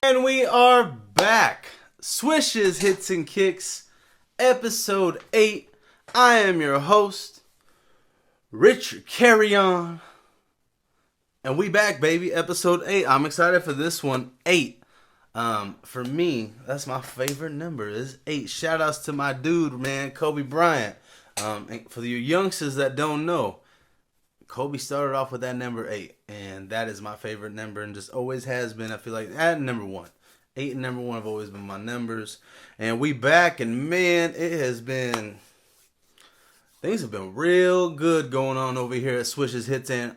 And we are back. Swishes, Hits, and Kicks, episode 8. I am your host, Richard Carry-On. And we back, baby. Episode 8. I'm excited for this one. 8. For me, that's my favorite number. Is 8. Shout outs to my dude, man, Kobe Bryant. And for you youngsters that don't know, Kobe started off with that number 8. And that is my favorite number and just always has been. I feel like that number 1. 8 and number 1 have always been my numbers. And we back, and man, things have been real good going on over here at Swishes, Hits, and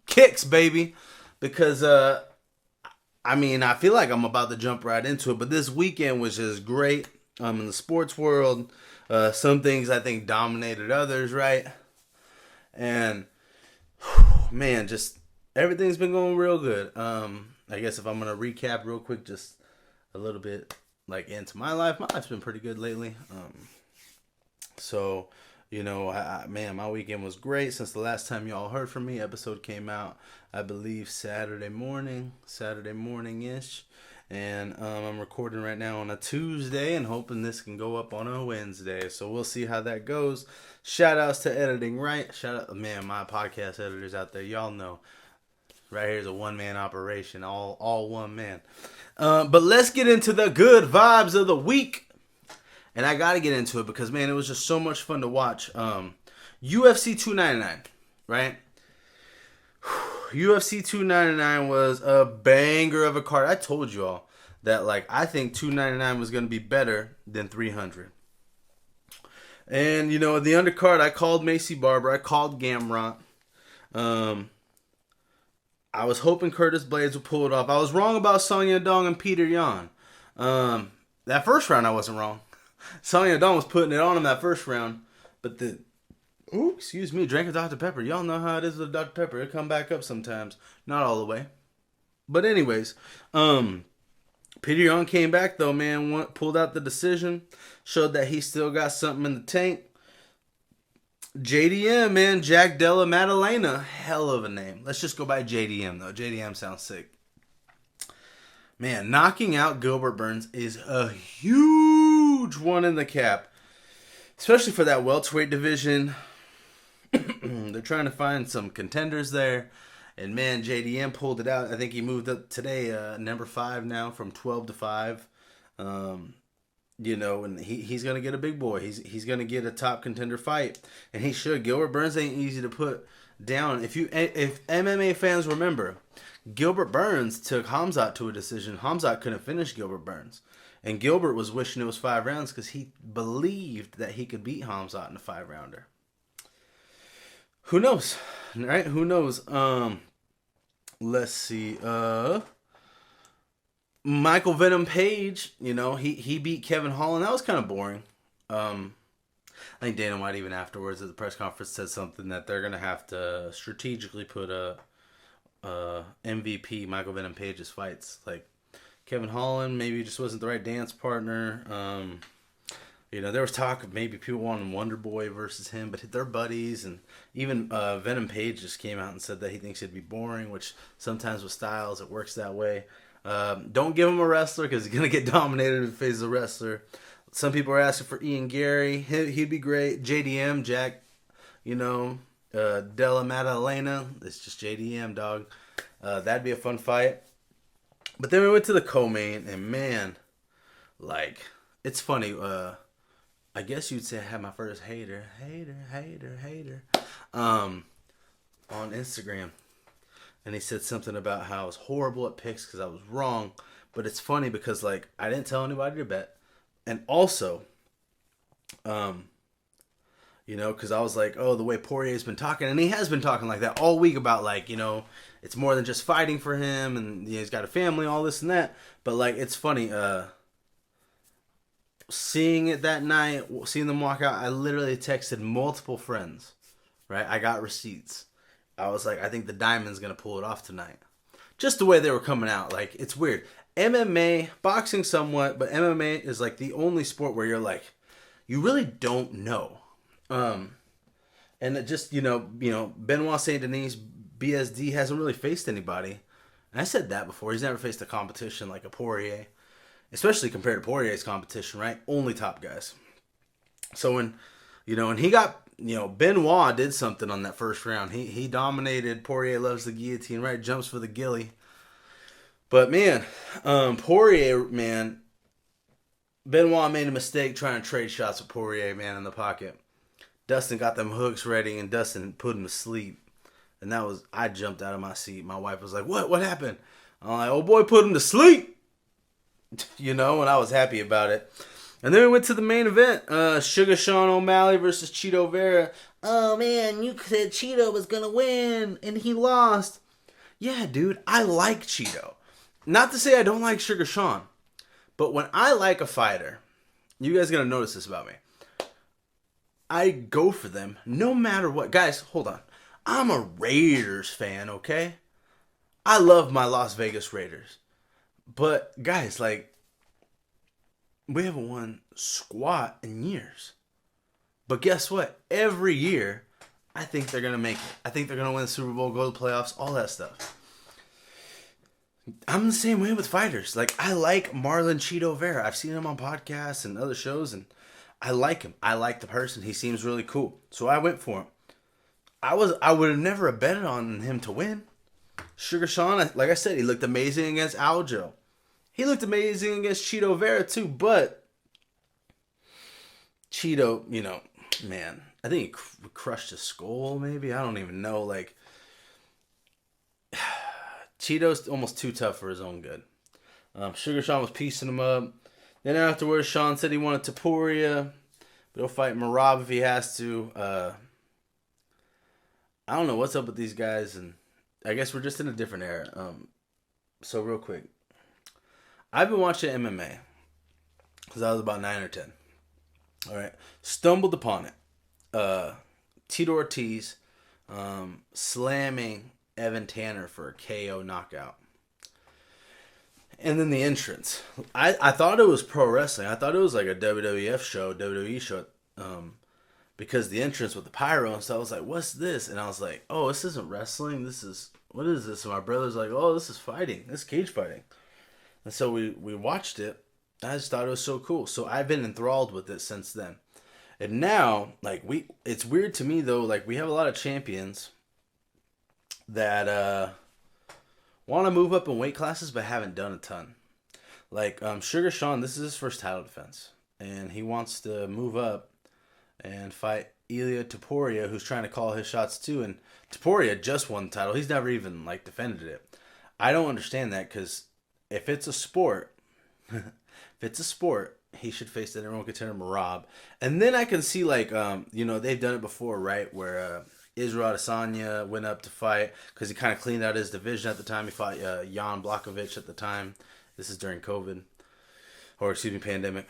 Kicks, baby. Because, I feel like I'm about to jump right into it. But this weekend was just great in the sports world. Some things I think dominated others, right? And, man, just everything's been going real good. I guess if I'm going to recap real quick, just a little bit like into my life's been pretty good lately. My weekend was great. Since the last time y'all heard from me, episode came out, I believe, Saturday morning-ish. And I'm recording right now on a Tuesday and hoping this can go up on a Wednesday. So we'll see how that goes. Shout outs to editing, right? Shout out, man, my podcast editors out there. Y'all know. Right here's a one-man operation, all one man. But let's get into the good vibes of the week. And I got to get into it because, man, it was just so much fun to watch. UFC 299, right? UFC 299 was a banger of a card. I told you all that, I think 299 was going to be better than 300. And, the undercard, I called Macy Barber. I called Gamrot. I was hoping Curtis Blades would pull it off. I was wrong about Song Yadong and Peter Yan. That first round, I wasn't wrong. Song Yadong was putting it on him that first round. But drank a Dr. Pepper. Y'all know how it is with Dr. Pepper. It'll come back up sometimes. Not all the way. But anyways, Peter Yan came back, though, man. Pulled out the decision. Showed that he still got something in the tank. JDM, man. Jack Della Maddalena. Hell of a name. Let's just go by JDM, though. JDM sounds sick. Man, knocking out Gilbert Burns is a huge one in the cap. Especially for that welterweight division. They're trying to find some contenders there. And, man, JDM pulled it out. I think he moved up today, number 5 now, from 12 to 5. And he's going to get a big boy. He's going to get a top contender fight. And he should. Gilbert Burns ain't easy to put down. If MMA fans remember, Gilbert Burns took Hamzat to a decision. Hamzat couldn't finish Gilbert Burns. And Gilbert was wishing it was 5 rounds because he believed that he could beat Hamzat in a 5-rounder. Who knows? Right? Who knows? Let's see. Michael Venom Page, he beat Kevin Holland. That was kind of boring. I think Dana White, even afterwards at the press conference, said something that they're going to have to strategically put a MVP Michael Venom Page's fights. Like, Kevin Holland maybe just wasn't the right dance partner. There was talk of maybe people wanting Wonder Boy versus him, but they're buddies. And even Venom Page just came out and said that he thinks it'd be boring, which sometimes with styles, it works that way. Don't give him a wrestler because he's going to get dominated if he faces a wrestler. Some people are asking for Ian Gary. He'd be great. JDM, Jack, Della Maddalena. It's just JDM, dog. That'd be a fun fight. But then we went to the co-main, and man, it's funny. I guess you'd say I had my first hater on Instagram. And he said something about how I was horrible at picks because I was wrong. But it's funny because, I didn't tell anybody to bet. And also, because I was like, oh, the way Poirier's been talking. And he has been talking like that all week about, it's more than just fighting for him. And he's got a family, all this and that. But, it's funny. Seeing it that night, seeing them walk out, I literally texted multiple friends. Right? I got receipts. I was like, I think the Diamond's going to pull it off tonight. Just the way they were coming out. It's weird. MMA, boxing somewhat, but MMA is the only sport where you're you really don't know. And it just, Benoit Saint Denis, BSD, hasn't really faced anybody. And I said that before. He's never faced a competition like a Poirier, especially compared to Poirier's competition, right? Only top guys. So when, and he got, Benoit did something on that first round. He dominated. Poirier loves the guillotine, right? Jumps for the gilly. But man, Poirier, man, Benoit made a mistake trying to trade shots with Poirier, man, in the pocket. Dustin got them hooks ready, and Dustin put him to sleep. And I jumped out of my seat. My wife was like, what happened? I'm like, oh boy, put him to sleep. And I was happy about it. And then we went to the main event. Sugar Sean O'Malley versus Cheeto Vera. Oh man, you said Cheeto was going to win, and he lost. Yeah, dude, I like Cheeto. Not to say I don't like Sugar Sean. But when I like a fighter, you guys are going to notice this about me. I go for them no matter what. Guys, hold on. I'm a Raiders fan, okay? I love my Las Vegas Raiders. But, guys, we haven't won squat in years. But guess what? Every year, I think they're going to make it. I think they're going to win the Super Bowl, go to the playoffs, all that stuff. I'm the same way with fighters. I like Marlon Cheeto Vera. I've seen him on podcasts and other shows, and I like him. I like the person. He seems really cool. So I went for him. I would have never betted on him to win. Sugar Sean, like I said, he looked amazing against Aljo. He looked amazing against Cheeto Vera too, but Cheeto, man, I think he crushed his skull maybe. I don't even know. Cheeto's almost too tough for his own good. Sugar Sean was piecing him up. Then afterwards, Sean said he wanted Topuria, but he'll fight Marab if he has to. I don't know what's up with these guys, and I guess we're just in a different era. So real quick, I've been watching MMA because I was about 9 or 10. All right, stumbled upon it. Tito Ortiz slamming Evan Tanner for a KO knockout. And then the entrance. I thought it was pro wrestling. I thought it was like a WWE show, because the entrance with the pyro and stuff, I was like, what's this? And I was like, oh, this isn't wrestling. What is this? And my brother's like, oh, this is fighting. This is cage fighting. And so we watched it. I just thought it was so cool. So I've been enthralled with it since then. And now, it's weird to me though, we have a lot of champions that want to move up in weight classes but haven't done a ton. Sugar Sean, this is his first title defense. And he wants to move up and fight Ilia Topuria, who's trying to call his shots too. And Topuria just won the title. He's never even defended it. I don't understand that, because if it's a sport, he should face the number one contender Marab. And then I can see they've done it before, right? Where Israel Adesanya went up to fight because he kind of cleaned out his division at the time. He fought Jan Blachowicz at the time. This is during COVID, or pandemic.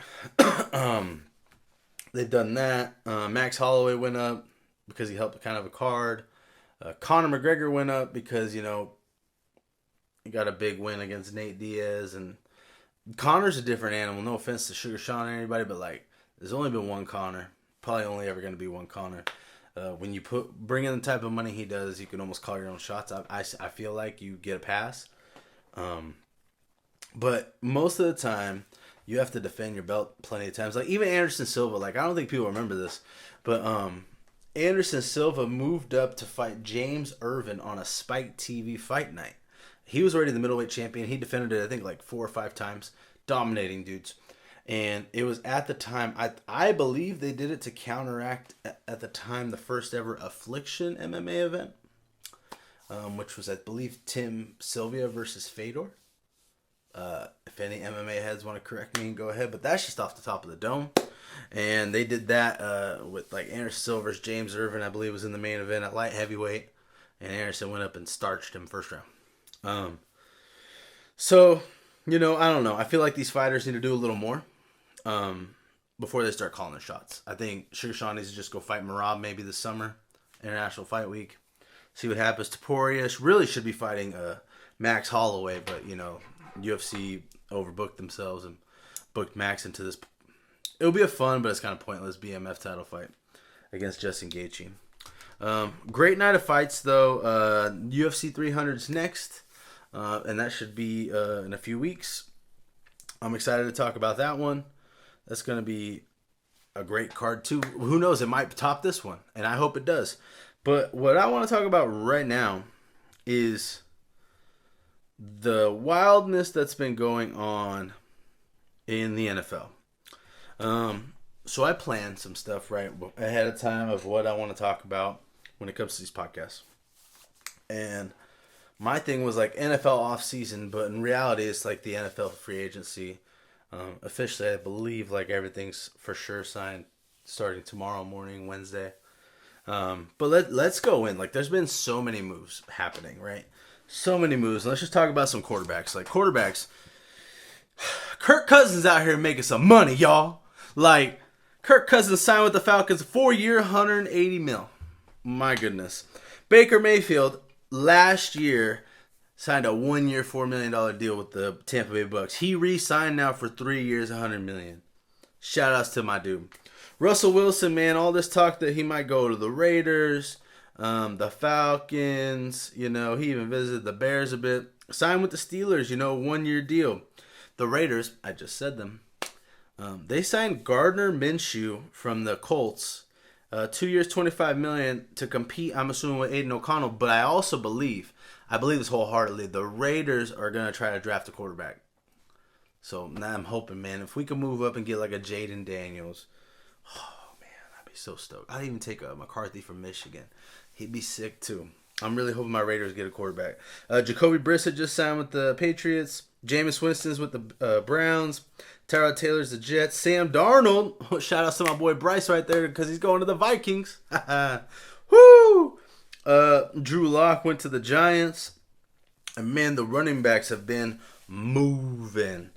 They've done that. Max Holloway went up because he helped kind of a card. Conor McGregor went up because, he got a big win against Nate Diaz. And Conor's a different animal. No offense to Sugar Sean or anybody, but there's only been one Conor. Probably only ever going to be one Conor. When you bring in the type of money he does, you can almost call your own shots. I feel like you get a pass. But most of the time, you have to defend your belt plenty of times. Even Anderson Silva, I don't think people remember this, but Anderson Silva moved up to fight James Irvin on a Spike TV fight night. He was already the middleweight champion. He defended it, I think, 4 or 5 times, dominating dudes. And it was at the time, I believe they did it to counteract, at the time, the first ever Affliction MMA event, which was, I believe, Tim Sylvia versus Fedor. If any MMA heads want to correct me, go ahead. But that's just off the top of the dome. And they did that with Anderson Silva's James Irvin, I believe, was in the main event at light heavyweight. And Anderson went up and starched him first round. So, I don't know. I feel like these fighters need to do a little more before they start calling their shots. I think Sugar Sean needs to just go fight Marab maybe this summer, International Fight Week. See what happens. Topuria really should be fighting Max Holloway, but, UFC overbooked themselves and booked Max into this. It'll be a fun, but it's kind of pointless BMF title fight against Justin Gaethje. Great night of fights, though. UFC 300's next. and that should be in a few weeks. I'm excited to talk about that one. That's going to be a great card too. Who knows? It might top this one, and I hope it does. But what I want to talk about right now is the wildness that's been going on in the NFL. So I planned some stuff right ahead of time of what I want to talk about when it comes to these podcasts. And my thing was like NFL offseason, but in reality, it's like the NFL free agency. Officially, I believe like everything's for sure signed starting tomorrow morning, Wednesday. But let's go in. Like, there's been so many moves happening, right? So many moves. Let's just talk about some quarterbacks. Like, quarterbacks, Kirk Cousins out here making some money, y'all. Like, Kirk Cousins signed with the Falcons, 4-year, $180 million. My goodness. Baker Mayfield last year signed a 1-year, $4 million deal with the Tampa Bay Bucks. He re-signed now for 3 years, $100 million. Shout outs to my dude. Russell Wilson, man, all this talk that he might go to the Raiders, the Falcons, he even visited the Bears a bit. Signed with the Steelers, 1-year deal. The Raiders, I just said them. They signed Gardner Minshew from the Colts, 2 years, $25 million to compete, I'm assuming, with Aiden O'Connell. But I also believe this wholeheartedly, the Raiders are going to try to draft a quarterback. So now I'm hoping, man, if we can move up and get like a Jaden Daniels, oh man, I'd be so stoked. I'd even take a McCarthy from Michigan. He'd be sick too. I'm really hoping my Raiders get a quarterback. Jacoby Brissett just signed with the Patriots. Jameis Winston's with the Browns. Tyrod Taylor's the Jets. Sam Darnold, shout out to my boy Bryce right there because he's going to the Vikings. Woo! Drew Lock went to the Giants. And man, the running backs have been moving.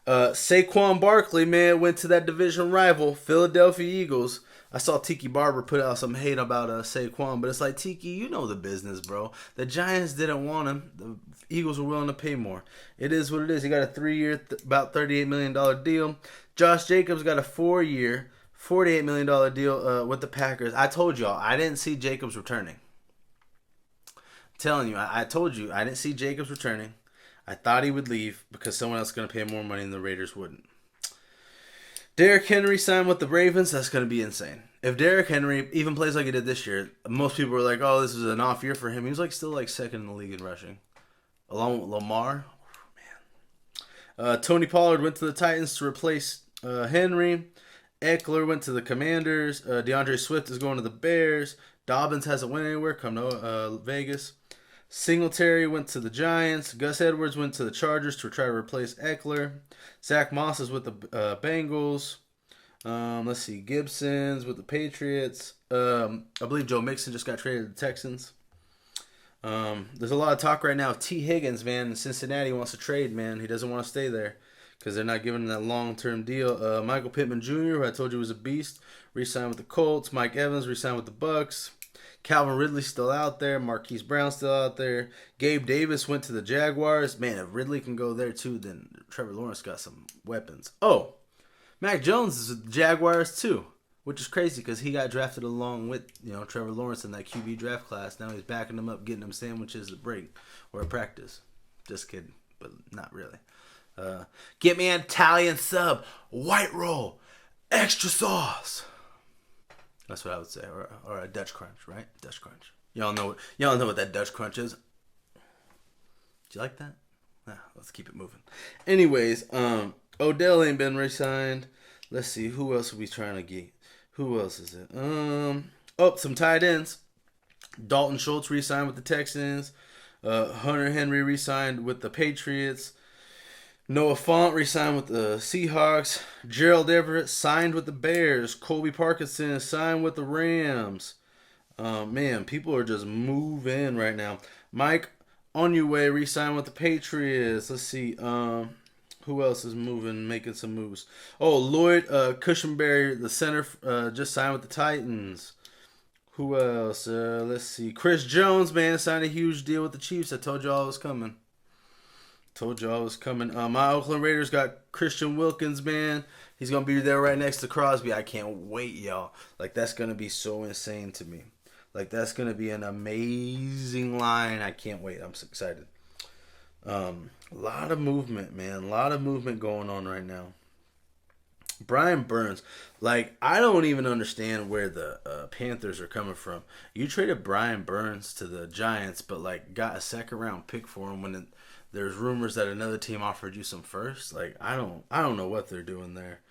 Saquon Barkley, man, went to that division rival, Philadelphia Eagles. I saw Tiki Barber put out some hate about Saquon, but it's like, Tiki, you know the business, bro. The Giants didn't want him. The Eagles were willing to pay more. It is what it is. He got a 3-year, about $38 million deal. Josh Jacobs got a 4-year, $48 million deal with the Packers. I told y'all, I didn't see Jacobs returning. I'm telling you, I told you, I didn't see Jacobs returning. I thought he would leave because someone else is going to pay more money and the Raiders wouldn't. Derrick Henry signed with the Ravens. That's going to be insane. If Derrick Henry even plays like he did this year, most people were like, oh, this is an off year for him. He was like still like second in the league in rushing. Along with Lamar. Oh, man. Tony Pollard went to the Titans to replace Henry. Eckler went to the Commanders. DeAndre Swift is going to the Bears. Dobbins hasn't went anywhere. Come to Vegas. Singletary went to the Giants. Gus Edwards went to the Chargers to try to replace Eckler. Zach Moss is with the Bengals. Let's see. Gibson's with the Patriots. I believe Joe Mixon just got traded to the Texans. There's a lot of talk right now of T. Higgins, man. Cincinnati wants to trade, man. He doesn't want to stay there because they're not giving him that long-term deal. Michael Pittman Jr., who I told you was a beast, re-signed with the Colts. Mike Evans re-signed with the Bucks. Calvin Ridley's still out there. Marquise Brown's still out there. Gabe Davis went to the Jaguars. Man, if Ridley can go there too, then Trevor Lawrence got some weapons. Oh, Mac Jones is with the Jaguars too, which is crazy because he got drafted along with Trevor Lawrence in that QB draft class. Now he's backing them up, getting them sandwiches at break or at practice. Just kidding, but not really. Get me an Italian sub, white roll, extra sauce. That's what I would say, or a Dutch crunch, right? Dutch crunch. Y'all know what that Dutch crunch is. Do you like that? Let's keep it moving. Anyways, Odell ain't been re-signed. Let's see, who else are we trying to get? Who else is it? Some tight ends. Dalton Schultz re-signed with the Texans. Hunter Henry re-signed with the Patriots. Noah Fant re-signed with the Seahawks. Gerald Everett signed with the Bears. Colby Parkinson signed with the Rams. Man, people are just moving right now. Mike Onwue re-signed with the Patriots. Let's see. Who else is moving, making some moves? Oh, Lloyd Cushenberry, the center, just signed with the Titans. Who else? Let's see. Chris Jones, man, signed a huge deal with the Chiefs. I told y'all it was coming. My Oakland Raiders got Christian Wilkins, man. He's going to be there right next to Crosby. I can't wait, y'all. Like, that's going to be so insane to me. Like, that's going to be an amazing line. I can't wait. I'm so excited. A lot of movement, man. A lot of movement going on right now. Brian Burns, like I don't even understand where the Panthers are coming from. You traded Brian Burns to the Giants, but like got a second round pick for him when there's rumors that another team offered you some first. Like I don't know what they're doing there.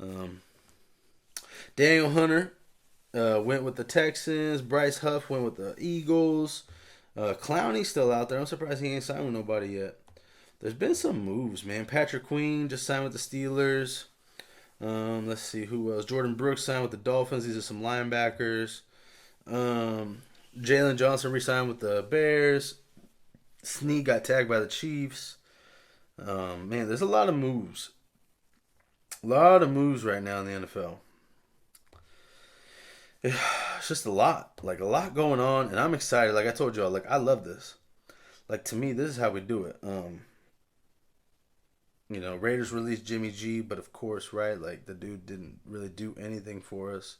Um, Daniel Hunter went with the Texans. Bryce Huff went with the Eagles. Clowney's still out there. I'm surprised he ain't signed with nobody yet. There's been some moves, man. Patrick Queen just signed with the Steelers. Let's see who else. Jordan Brooks signed with the Dolphins. These are some linebackers. Jalen Johnson re-signed with the Bears. Snead got tagged by the Chiefs. Man, there's a lot of moves. A lot of moves right now in the NFL. It's just a lot. Like a lot going on, and I'm excited. Like I told y'all, like I love this. Like to me, this is how we do it. Raiders released Jimmy G, but of course, right, like the dude didn't really do anything for us.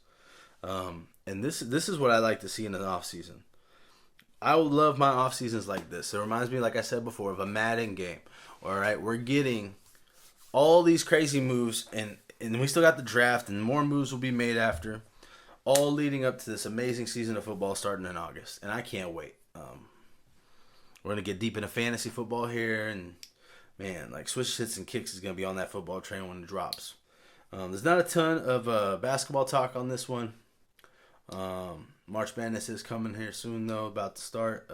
And this is what I like to see in an off season. I would love my off seasons like this. It reminds me, like I said before, of a Madden game. All right, we're getting all these crazy moves, and we still got the draft, and more moves will be made after, all leading up to this amazing season of football starting in August, and I can't wait. We're gonna get deep into fantasy football here, and man, like Swishes Hits and Kicks is gonna be on that football train when it drops. There's not a ton of basketball talk on this one. March Madness is coming here soon, though, about to start.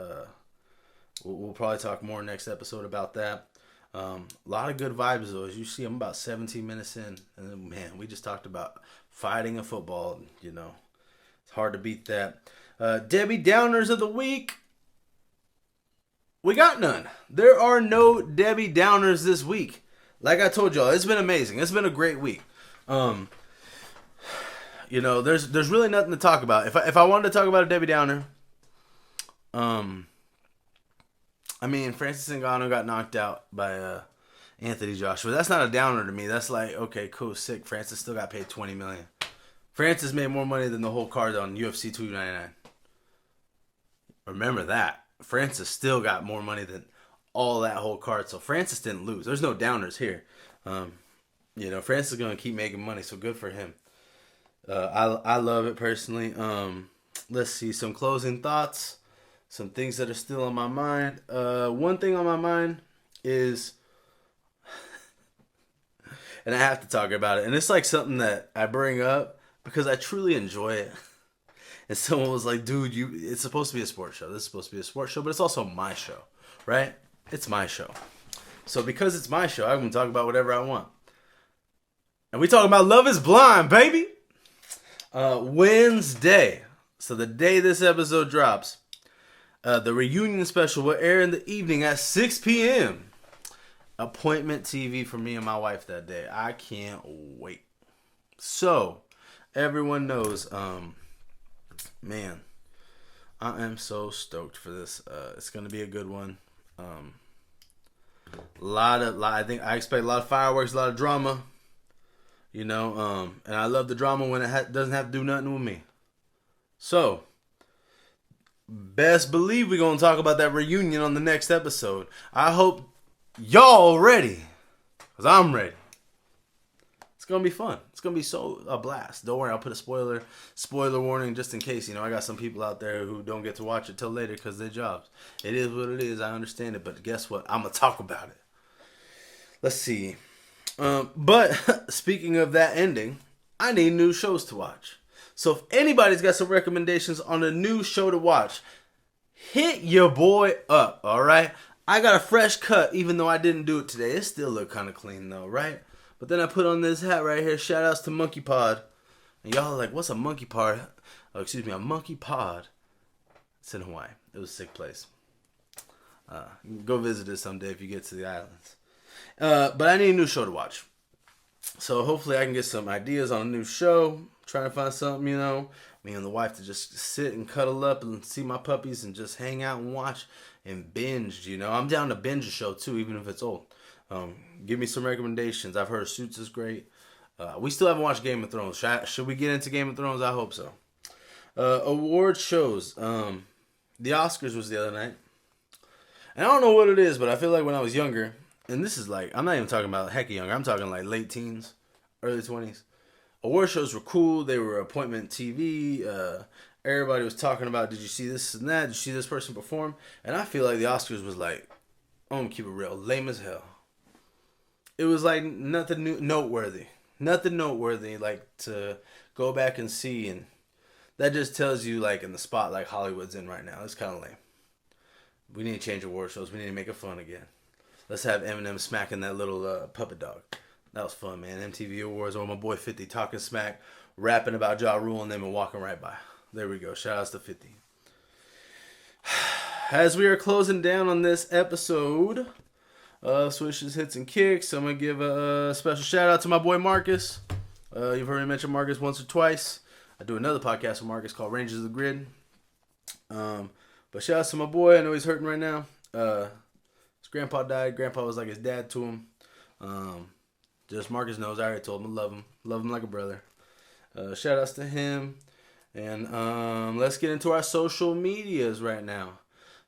We'll probably talk more next episode about that. A lot of good vibes, though. As you see, I'm about 17 minutes in, and then, man, we just talked about fighting a football. It's hard to beat that. Debbie Downers of the week. We got none. There are no Debbie Downers this week. Like I told y'all, it's been amazing. It's been a great week. There's really nothing to talk about. If I wanted to talk about a Debbie Downer, Francis Ngannou got knocked out by Anthony Joshua. That's not a downer to me. That's like, okay, cool, sick. Francis still got paid $20 million. Francis made more money than the whole card on UFC 299. Remember that. Francis still got more money than all that whole card. So Francis didn't lose. There's no downers here. Francis is going to keep making money, so good for him. I love it personally. Let's see, some closing thoughts. Some things that are still on my mind. One thing on my mind is, and I have to talk about it, and it's like something that I bring up because I truly enjoy it. And someone was like, dude, it's supposed to be a sports show. This is supposed to be a sports show, but it's also my show, right? It's my show. So because it's my show, I'm going to talk about whatever I want. And we talking about Love is Blind, baby. Wednesday. So the day this episode drops, the reunion special will air in the evening at 6 p.m. Appointment TV for me and my wife that day. I can't wait. So, everyone knows, man, I am so stoked for this. It's going to be a good one. I expect a lot of fireworks, a lot of drama. And I love the drama when it doesn't have to do nothing with me. So, best believe we're going to talk about that reunion on the next episode. I hope y'all ready, because I'm ready. It's going to be fun. It's going to be a blast. Don't worry, I'll put a spoiler warning just in case. I got some people out there who don't get to watch it till later because of their jobs. It is what it is. I understand it, but guess what? I'm going to talk about it. Let's see. But speaking of that ending, I need new shows to watch. So if anybody's got some recommendations on a new show to watch, hit your boy up, all right? I got a fresh cut, even though I didn't do it today. It still look kind of clean, though, right? But then I put on this hat right here. Shout outs to Monkey Pod. And y'all are like, what's a monkey pod? Oh, excuse me, a monkey pod. It's in Hawaii. It was a sick place. Go visit it someday if you get to the islands. But I need a new show to watch. So hopefully I can get some ideas on a new show. Trying to find something, me and the wife to just sit and cuddle up and see my puppies and just hang out and watch and binge, I'm down to binge a show too, even if it's old. Give me some recommendations. I've heard Suits is great. We still haven't watched Game of Thrones. Should we get into Game of Thrones? I hope so. Award shows. The Oscars was the other night. And I don't know what it is, but I feel like when I was younger, and this is like, I'm not even talking about heck younger. I'm talking like late teens, early 20s. Award shows were cool. They were appointment TV. Everybody was talking about, did you see this and that? Did you see this person perform? And I feel like the Oscars was like, I'm going to keep it real, lame as hell. It was like nothing noteworthy. Nothing noteworthy like to go back and see. And that just tells you like in the spot like Hollywood's in right now. It's kind of lame. We need to change award shows. We need to make it fun again. Let's have Eminem smacking that little puppet dog. That was fun, man. MTV Awards or my boy 50 talking smack, rapping about Ja Rule and them and walking right by. There we go. Shout outs to 50. As we are closing down on this episode of Swishes, Hits, and Kicks, I'm going to give a special shout out to my boy Marcus. You've heard me mention Marcus once or twice. I do another podcast with Marcus called Rangers of the Grid. But shout out to my boy. I know he's hurting right now. His grandpa died. Grandpa was like his dad to him. Just Marcus knows. I already told him I love him. Love him like a brother. Shout outs to him. And let's get into our social medias right now.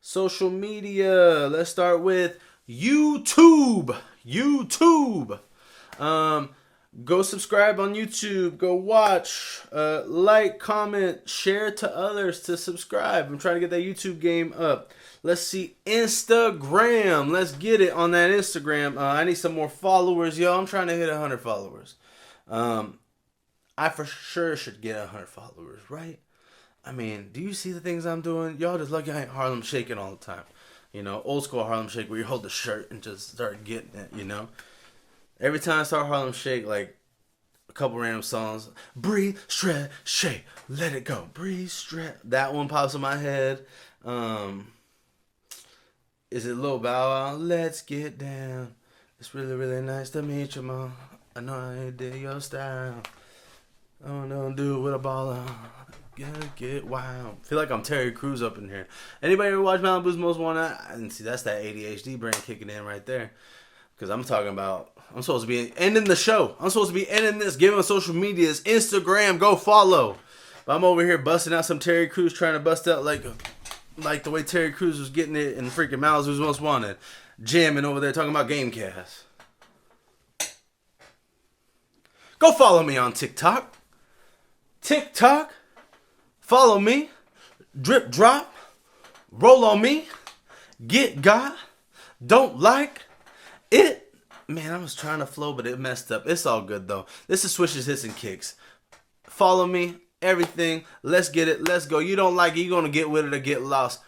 Social media. Let's start with YouTube. Go subscribe on YouTube. Go watch. Like, comment, share to others to subscribe. I'm trying to get that YouTube game up. Let's see. Instagram. Let's get it on that Instagram. I need some more followers, yo. I'm trying to hit 100 followers. I for sure should get 100 followers, right? I mean, do you see the things I'm doing? Y'all just lucky I ain't Harlem shaking all the time. You know, old school Harlem shake where you hold the shirt and just start getting it, you know? Every time I start Harlem shake, like a couple random songs, breathe, shred, shake, let it go. Breathe, shred. That one pops in my head. Is it Lil Bow Wow? Let's get down. It's really, really nice to meet you, Mom. I know I did your style. Oh, don't do it with a ball on. Get wild. Feel like I'm Terry Crews up in here. Anybody ever watch Malibu's Most Wanted? And see, that's that ADHD brain kicking in right there. Because I'm talking about, I'm supposed to be ending the show. I'm supposed to be ending this, giving social medias, Instagram, go follow. But I'm over here busting out some Terry Crews, trying to bust out like the way Terry Crews was getting it in freaking Malibu's Most Wanted. Jamming over there talking about Gamecast. Go follow me on TikTok. Follow me. Drip drop. Roll on me. Get got. Don't like it. Man, I was trying to flow, but it messed up. It's all good, though. This is Swishes, Hits, and Kicks. Follow me. Everything. Let's get it. Let's go. You don't like it, you're going to get with it or get lost.